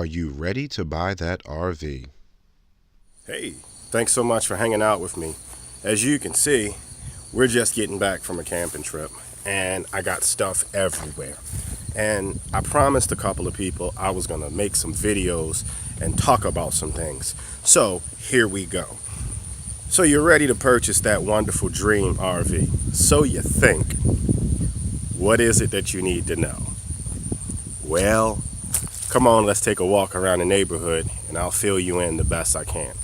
Are you ready to buy that RV? Hey, thanks so much for hanging out with me. As you can see, we're just getting back from a camping trip, and I got stuff everywhere. And I promised a couple of people I was going to make some videos and talk about some things. So here we go. So you're ready to purchase that wonderful dream RV. So you think. What is it that you need to know? Well, come on, let's take a walk around the neighborhood and I'll fill you in the best I can.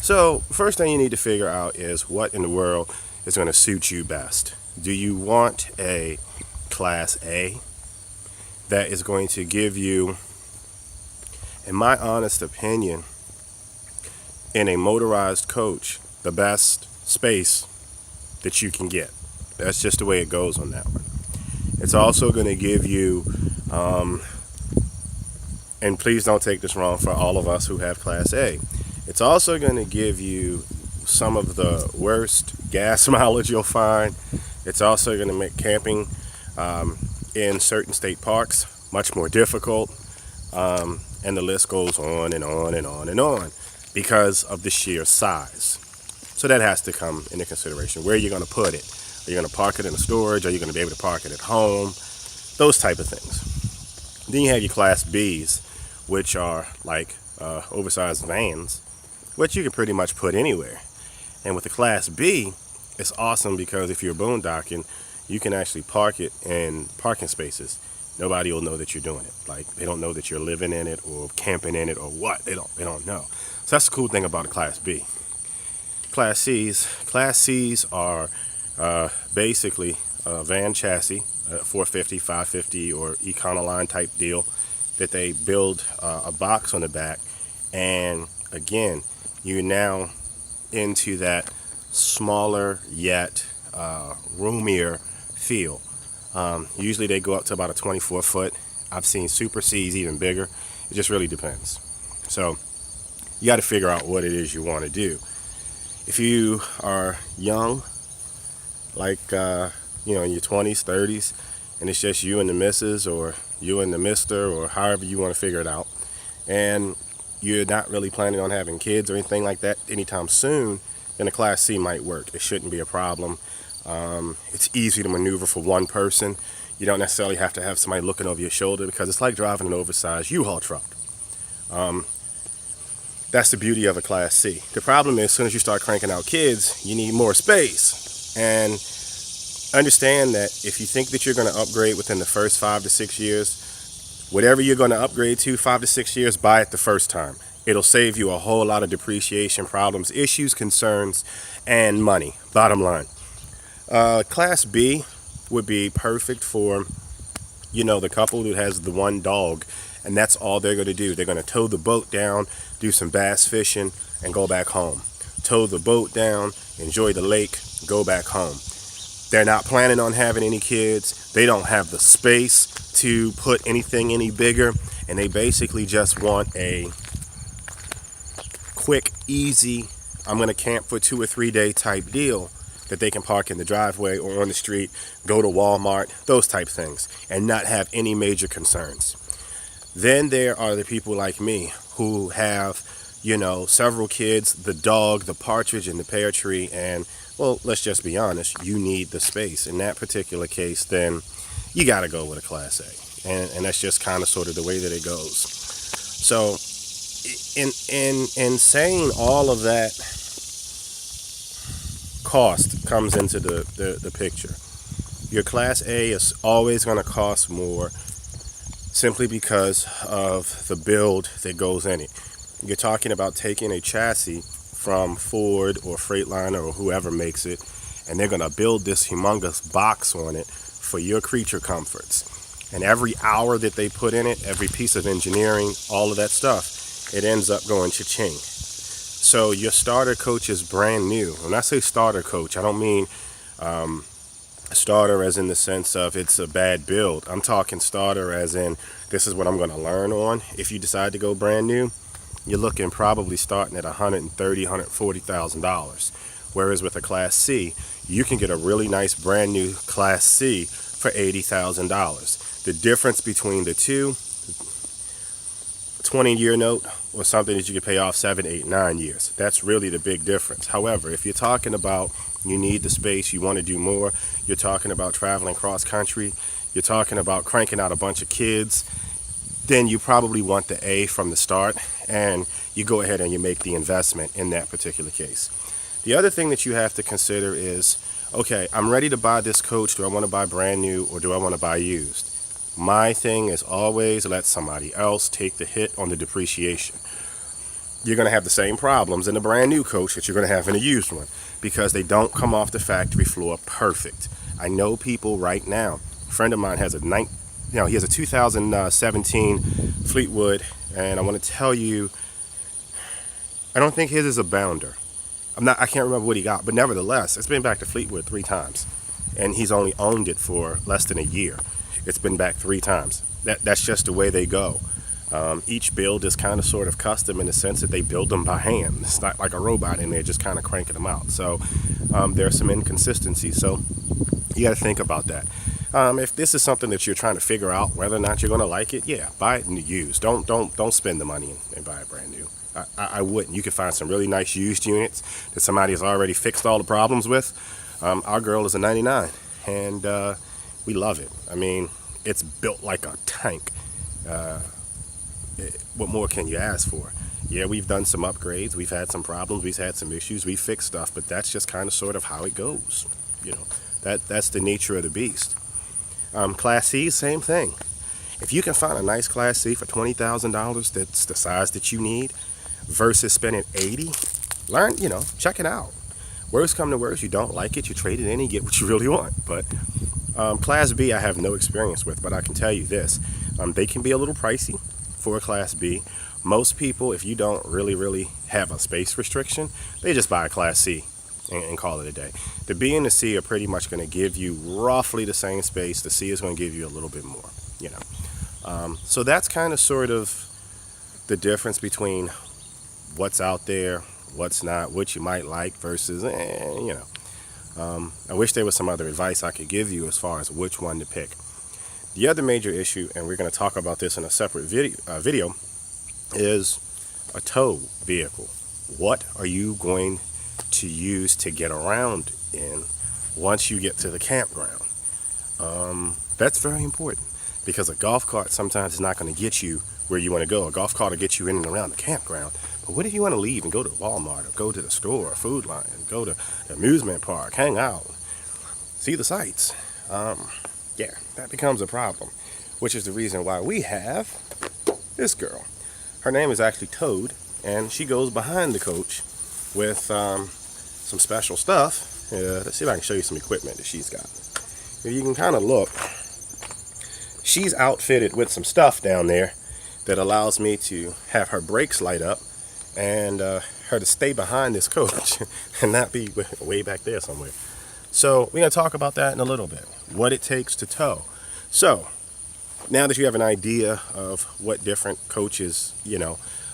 So, first thing you need to figure out is what in the world is going to suit you best. Do you want a Class A that is going to give you, in my honest opinion, in a motorized coach, the best space that you can get? That's just the way it goes on that one. It's also going to give you, and please don't take this wrong for all of us who have Class A, it's also going to give you some of the worst gas mileage you'll find. It's also going to make camping in certain state parks much more difficult, and the list goes on and on and on and on because of the sheer size. So that has to come into consideration. Where are you going to put it? Are you going to park it in a storage? Are you going to be able to park it at home? Those type of things. Then you have your Class Bs, which are like oversized vans, which you can pretty much put anywhere. And with the Class B, it's awesome because if you're boondocking, you can actually park it in parking spaces. Nobody will know that you're doing it. Like, they don't know that you're living in it or camping in it or what. They don't know. So that's the cool thing about a Class B. Class Cs are basically a van chassis, 450, 550, or Econoline type deal that they build a box on the back. And again, you're now into that smaller yet roomier feel. Usually they go up to about a 24 foot. I've seen Super Cs even bigger. It just really depends. So you got to figure out what it is you want to do. If you are young, like in your 20s, 30s, and it's just you and the missus, or you and the mister, or however you want to figure it out, and you're not really planning on having kids or anything like that anytime soon, then a Class C might work. It shouldn't be a problem. It's easy to maneuver for one person. You don't necessarily have to have somebody looking over your shoulder because it's like driving an oversized U-Haul truck. That's the beauty of a Class C. The problem is, as soon as you start cranking out kids, you need more space. And understand that if you think that you're going to upgrade within the first 5 to 6 years, whatever you're going to upgrade to 5 to 6 years, buy it the first time. It'll save you a whole lot of depreciation problems, issues, concerns, and money. Bottom line. Class B would be perfect for, the couple who has the one dog, and that's all they're going to do. They're going to tow the boat down, do some bass fishing, and go back home. Tow the boat down, enjoy the lake, go back home. They're not planning on having any kids. They don't have the space to put anything any bigger, and they basically just want a quick, easy, I'm going to camp for 2 or 3 day type deal that they can park in the driveway or on the street, go to Walmart, those type things, and not have any major concerns. Then there are the people like me who have, several kids, the dog, the partridge, and the pear tree, and, well, let's just be honest, you need the space. In that particular case, then you got to go with a Class A. And that's just kind of sort of the way that it goes. So in saying all of that, cost comes into the picture. Your Class A is always going to cost more simply because of the build that goes in it. You're talking about taking a chassis from Ford or Freightliner or whoever makes it, and they're going to build this humongous box on it for your creature comforts. And every hour that they put in it, every piece of engineering, all of that stuff, it ends up going cha-ching. So your starter coach is brand new. When I say starter coach, I don't mean starter as in the sense of it's a bad build. I'm talking starter as in this is what I'm going to learn on. If you decide to go brand new, you're looking probably starting at $130,000, $140,000. Whereas with a Class C, you can get a really nice brand new Class C for $80,000. The difference between the two, 20-year note or something that you can pay off 7, 8, 9 years. That's really the big difference. However, if you're talking about you need the space, you want to do more, you're talking about traveling cross country, you're talking about cranking out a bunch of kids, then you probably want the A from the start, and you go ahead and you make the investment in that particular case. The other thing that you have to consider is, okay, I'm ready to buy this coach. Do I want to buy brand new or do I want to buy used? My thing is always let somebody else take the hit on the depreciation. You're going to have the same problems in a brand new coach that you're going to have in a used one because they don't come off the factory floor perfect. I know people right now. A friend of mine has he has a 2017 Fleetwood, and I want to tell you, I don't think his is a bounder. I can't remember what he got, but nevertheless, it's been back to Fleetwood 3 times, and he's only owned it for less than a year. It's been back 3 times. That's just the way they go. Each build is kind of sort of custom in the sense that they build them by hand. It's not like a robot in there just kind of cranking them out. So there are some inconsistencies. So you got to think about that. If this is something that you're trying to figure out whether or not you're going to like it, yeah, buy it used. Don't spend the money and buy it brand new. I wouldn't. You can find some really nice used units that somebody has already fixed all the problems with. Our girl is a 99, and we love it. I mean, it's built like a tank. What more can you ask for? Yeah, we've done some upgrades. We've had some problems. We've had some issues. We've fixed stuff, but that's just kind of sort of how it goes. You know, that's the nature of the beast. Class C, same thing. If you can find a nice Class C for $20,000 that's the size that you need versus spending $80, check it out. Worst come to worst, you don't like it, you trade it in and you get what you really want. But Class B I have no experience with, but I can tell you this. They can be a little pricey for a Class B. Most people, if you don't really have a space restriction, they just buy a Class C and call it a day. The B and the C are pretty much going to give you roughly the same space. The C is going to give you a little bit more, So that's kind of sort of the difference between what's out there, what's not, what you might like versus, I wish there was some other advice I could give you as far as which one to pick. The other major issue, and we're going to talk about this in a separate video, is a tow vehicle. What are you going to use to get around in once you get to the campground? That's very important because a golf cart sometimes is not going to get you where you want to go. A golf cart will get you in and around the campground. But what if you want to leave and go to Walmart or go to the store or Food Line, go to the amusement park, hang out, see the sights? That becomes a problem, which is the reason why we have this girl. Her name is actually Toad, and she goes behind the coach with some special stuff. Let's see if I can show you some equipment that she's got. If you can kind of look, she's outfitted with some stuff down there that allows me to have her brakes light up and her to stay behind this coach and not be way back there somewhere. So we're going to talk about that in a little bit, what it takes to tow. So now that you have an idea of what different coaches,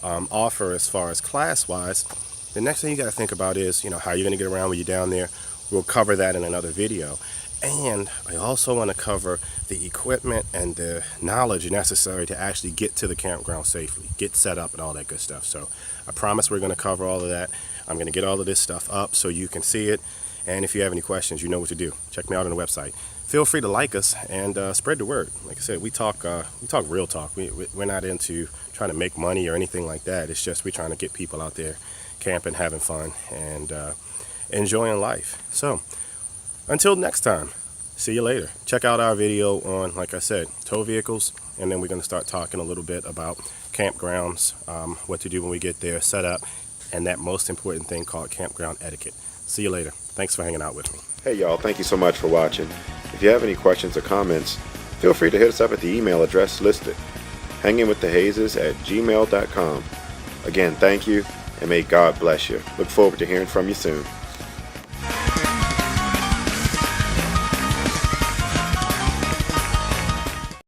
offer as far as class-wise, the next thing you got to think about is, how you're going to get around when you're down there. We'll cover that in another video. And I also want to cover the equipment and the knowledge necessary to actually get to the campground safely, get set up and all that good stuff. So I promise we're going to cover all of that. I'm going to get all of this stuff up so you can see it. And if you have any questions, you know what to do. Check me out on the website. Feel free to like us and spread the word. Like I said, we talk real talk. We're not into trying to make money or anything like that. It's just we're trying to get people out there camping, having fun, and enjoying life. So until next time, see you later. Check out our video on, like I said, tow vehicles, and then we're going to start talking a little bit about campgrounds, what to do when we get there, set up, and that most important thing called campground etiquette. See you later. Thanks for hanging out with me. Hey y'all, thank you so much for watching. If you have any questions or comments, feel free to hit us up at the email address listed, hangingwiththehazes@gmail.com. Again, thank you, and may God bless you. Look forward to hearing from you soon.